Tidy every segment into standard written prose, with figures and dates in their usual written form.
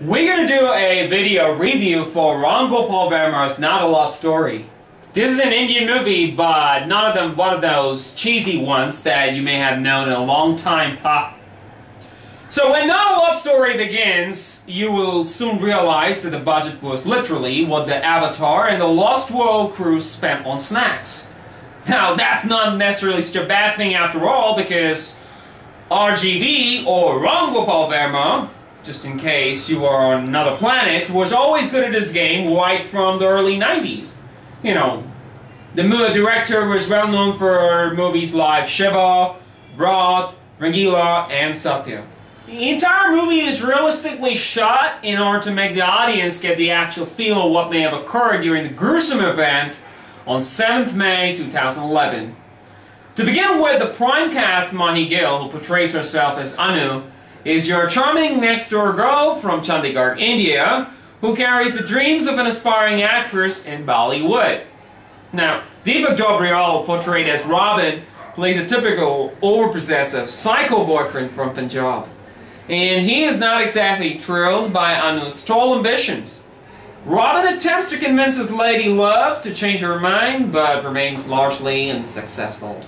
We're gonna do a video review for Ram Gopal Verma's Not a Love Story. This is an Indian movie, but none of them one of those cheesy ones that you may have known in a long time. So when Not a Love Story begins, you will soon realize that the budget was literally what the Avatar and the Lost World crew spent on snacks. Now that's not necessarily such a bad thing after all, because RGV, or Ram Gopal Verma, just in case you are on another planet, was always good at this game right from the early 90s. You know, the director was well known for movies like Shiva, Brat, Rangila, and Satya. The entire movie is realistically shot in order to make the audience get the actual feel of what may have occurred during the gruesome event on 7th May 2011. To begin with, the prime cast, Mahi Gill, who portrays herself as Anu, is your charming next-door girl from Chandigarh, India, who carries the dreams of an aspiring actress in Bollywood. Now, Deepak Dobriyal, portrayed as Robin, plays a typical over-possessive psycho boyfriend from Punjab. And he is not exactly thrilled by Anu's tall ambitions. Robin attempts to convince his lady love to change her mind, but remains largely unsuccessful.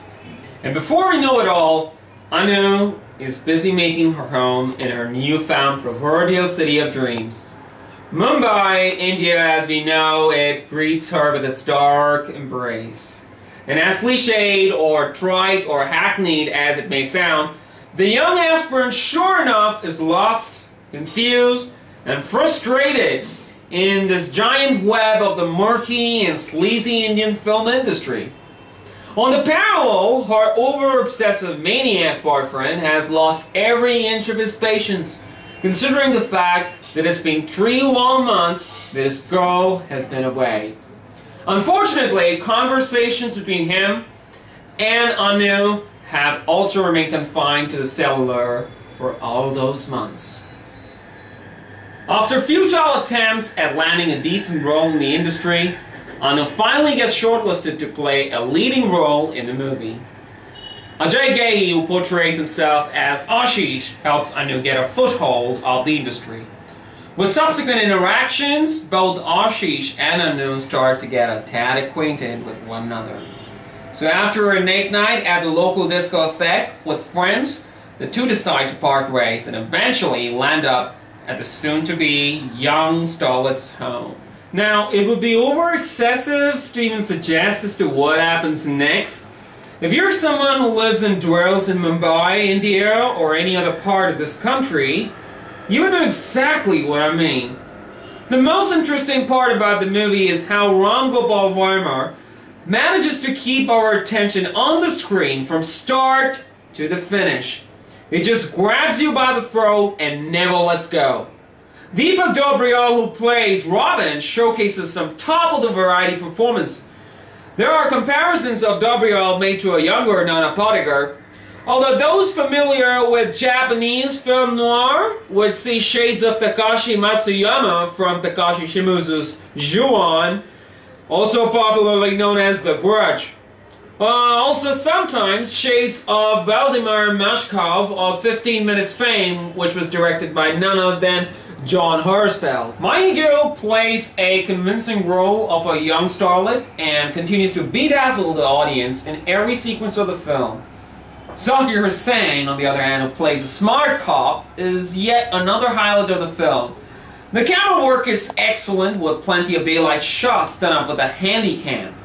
And before we know it all, Anu is busy making her home in her newfound proverbial city of dreams. Mumbai, India as we know it, greets her with its dark embrace. And as cliched or trite or hackneyed as it may sound, the young aspirant sure enough is lost, confused, and frustrated in this giant web of the murky and sleazy Indian film industry. On the parallel, her over-obsessive maniac boyfriend has lost every inch of his patience, considering the fact that it's been 3 long months this girl has been away. Unfortunately, conversations between him and Anu have also remained confined to the cellular for all those months. After futile attempts at landing a decent role in the industry, Anu finally gets shortlisted to play a leading role in the movie. Ajay Ghei, who portrays himself as Ashish, helps Anu get a foothold of the industry. With subsequent interactions, both Ashish and Anu start to get a tad acquainted with one another. So after a late night at the local discotheque with friends, the two decide to part ways and eventually land up at the soon-to-be young starlet's home. Now, it would be over-excessive to even suggest as to what happens next. If you're someone who lives and dwells in Mumbai, India, or any other part of this country, you would know exactly what I mean. The most interesting part about the movie is how Ram Gopal Verma manages to keep our attention on the screen from start to the finish. It just grabs you by the throat and never lets go. Deepak Dobriyal, who plays Robin, showcases some top-of-the-variety performance. There are comparisons of Dobriyal made to a younger Nana Patekar, although those familiar with Japanese film noir would see shades of Takashi Matsuyama from Takashi Shimizu's Ju-On, also popularly known as The Grudge. Also sometimes shades of Vladimir Mashkov of 15 Minutes fame, which was directed by none other than John Herzfeld. Mahi Gill plays a convincing role of a young starlet and continues to bedazzle the audience in every sequence of the film. Zakir Hussain, on the other hand, who plays a smart cop, is yet another highlight of the film. The camera work is excellent, with plenty of daylight shots done up with a handy cam.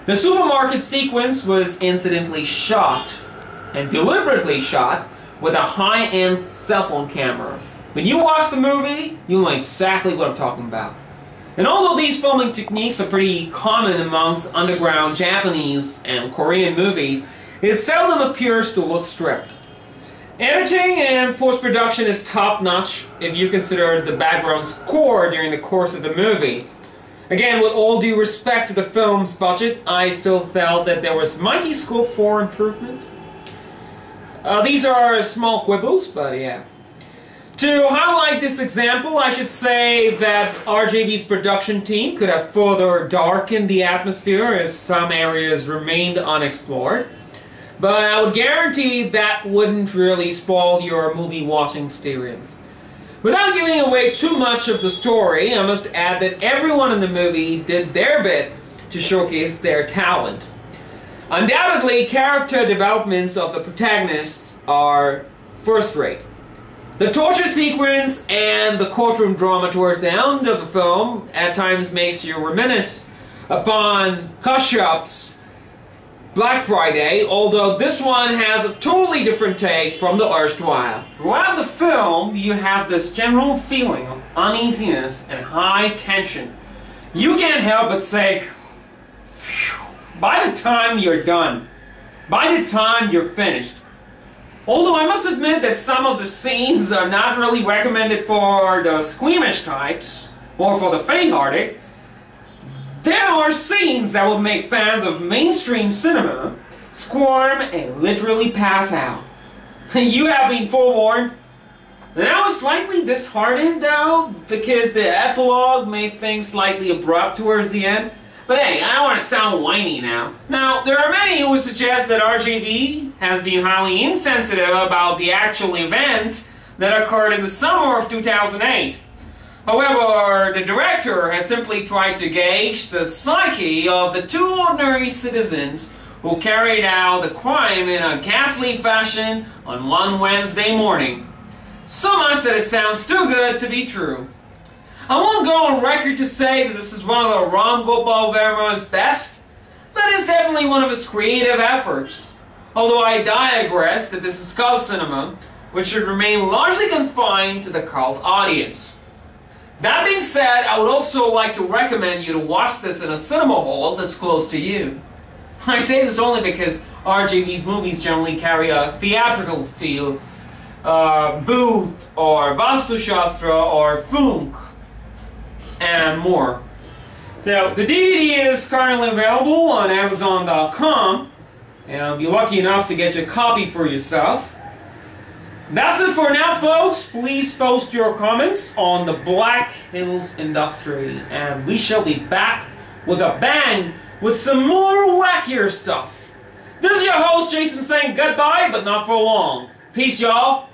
The supermarket sequence was incidentally shot, and deliberately shot, with a high-end cell phone camera. When you watch the movie, you'll know exactly what I'm talking about. And although these filming techniques are pretty common amongst underground Japanese and Korean movies, it seldom appears to look stripped. Editing and post-production is top-notch if you consider the background score during the course of the movie. Again, with all due respect to the film's budget, I still felt that there was mighty scope for improvement. These are small quibbles, but yeah. To highlight this example, I should say that RJV's production team could have further darkened the atmosphere as some areas remained unexplored. But I would guarantee that wouldn't really spoil your movie watching experience. Without giving away too much of the story, I must add that everyone in the movie did their bit to showcase their talent. Undoubtedly, character developments of the protagonists are first-rate. The torture sequence and the courtroom drama towards the end of the film at times makes you reminisce upon Kashyap's Black Friday, although this one has a totally different take from the erstwhile. Throughout the film, you have this general feeling of uneasiness and high tension. You can't help but say, phew, by the time you're done, by the time you're finished. Although I must admit that some of the scenes are not really recommended for the squeamish types, or for the faint-hearted, there are scenes that would make fans of mainstream cinema squirm and literally pass out. You have been forewarned. And I was slightly disheartened though, because the epilogue made things slightly abrupt towards the end. But hey, I don't want to sound whiny now. Now, there are many who would suggest that RJB has been highly insensitive about the actual event that occurred in the summer of 2008. However, the director has simply tried to gauge the psyche of the two ordinary citizens who carried out the crime in a ghastly fashion on one Wednesday morning. So much that it sounds too good to be true. I won't go on record to say that this is one of the Ram Gopal Verma's best, but it's definitely one of his creative efforts. Although I digress that this is cult cinema, which should remain largely confined to the cult audience. That being said, I would also like to recommend you to watch this in a cinema hall that's close to you. I say this only because RJB's movies generally carry a theatrical feel, Booth, or Vastu Shastra, or Funk, and more. So, the DVD is currently available on Amazon.com, and be lucky enough to get your copy for yourself. That's it for now, folks. Please post your comments on the Black Hills Industry, and we shall be back with a bang with some more wackier stuff. This is your host, Jason, saying goodbye, but not for long. Peace, y'all.